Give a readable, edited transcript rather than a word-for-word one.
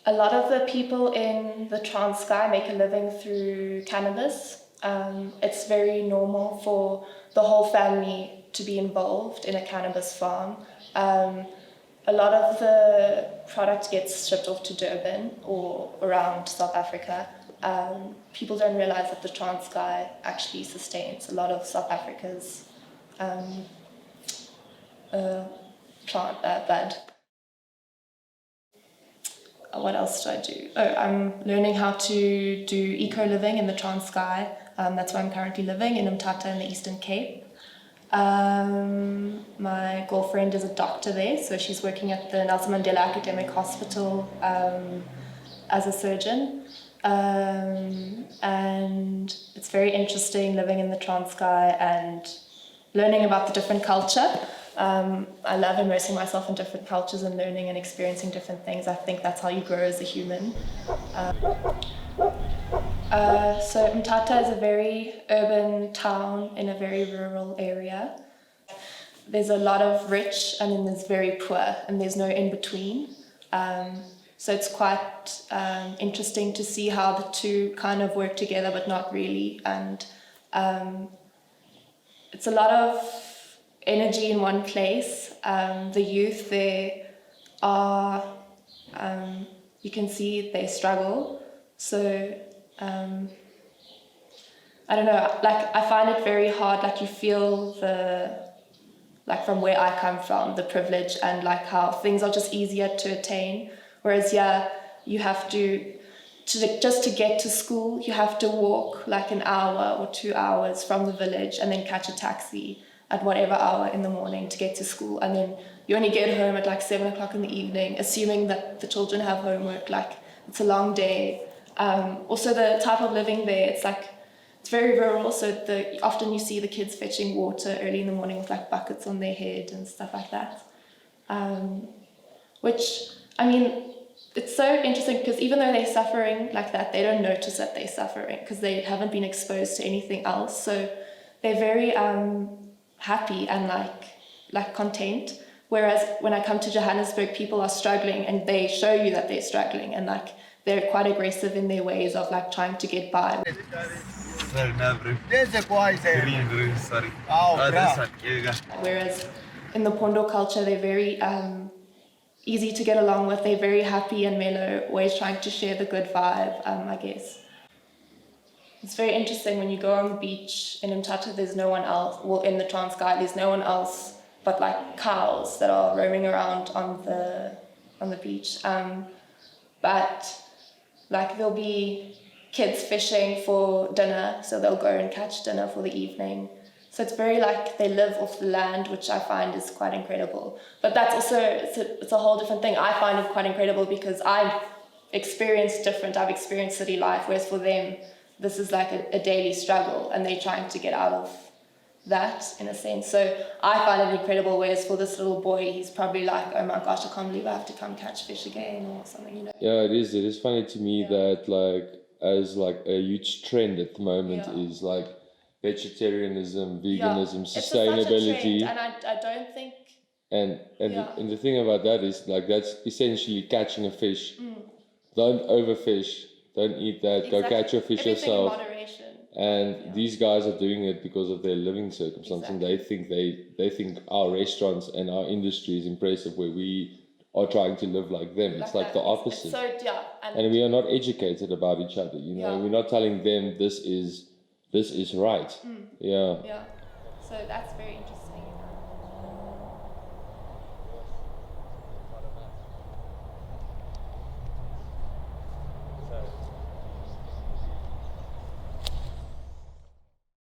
A lot of the people in the Transkei make a living through cannabis. It's very normal for the whole family to be involved in a cannabis farm. A lot of the product gets shipped off to Durban or around South Africa. People don't realize that the Transkei actually sustains a lot of South Africa's plant bud. What else do I do? Oh, I'm learning how to do eco-living in the Transkei. That's where I'm currently living, in Mthatha in the Eastern Cape. My girlfriend is a doctor there, so she's working at the Nelson Mandela Academic Hospital as a surgeon. And it's very interesting living in the Transkei and learning about the different culture. I love immersing myself in different cultures and learning and experiencing different things. I think that's how you grow as a human. So Mthatha is a very urban town in a very rural area. There's a lot of rich and then there's very poor and there's no in between. So it's quite interesting to see how the two kind of work together but not really. And it's a lot of energy in one place. The youth there are, you can see they struggle. So I don't know, like I find it very hard, like you feel like from where I come from, the privilege and like how things are just easier to attain. Whereas you have just to get to school, you have to walk like an hour or 2 hours from the village and then catch a taxi at whatever hour in the morning to get to school. And then you only get home at like 7 o'clock in the evening, assuming that the children have homework, like it's a long day. Also the type of living there, it's very rural, so often you see the kids fetching water early in the morning with like buckets on their head and stuff like that. Which, I mean, it's so interesting because even though they're suffering like that, they don't notice that they're suffering because they haven't been exposed to anything else. So they're very happy and like content. Whereas when I come to Johannesburg, people are struggling and they show you that they're struggling and like they're quite aggressive in their ways of like trying to get by. Whereas in the Phondo culture, they're very easy to get along with. They're very happy and mellow, always trying to share the good vibe, I guess. It's very interesting when you go on the beach in Mthatha, there's no one else, well in the Transkei, there's no one else but like cows that are roaming around on the beach. But like there'll be kids fishing for dinner, so they'll go and catch dinner for the evening. So it's very like they live off the land, which I find is quite incredible. But that's also, it's a whole different thing. I find it quite incredible because I've experienced city life, whereas for them, this is like a daily struggle and they're trying to get out of that in a sense. So I find it incredible, whereas for this little boy, he's probably like, oh my gosh, I can't believe I have to come catch fish again or something, you know. Yeah, it is funny to me that like as like a huge trend at the moment is like vegetarianism, veganism, sustainability. It's such a trend, and I don't think... And the thing about that is like that's essentially catching a fish. Don't overfish, don't eat that, go catch your fish yourself. In moderation. And these guys are doing it because of their living circumstances. Exactly. They think our restaurants and our industry is impressive where we are trying to live like them. It's like the opposite. And we are not educated about each other, you know. We're not telling them this is right. Yeah. So that's very interesting.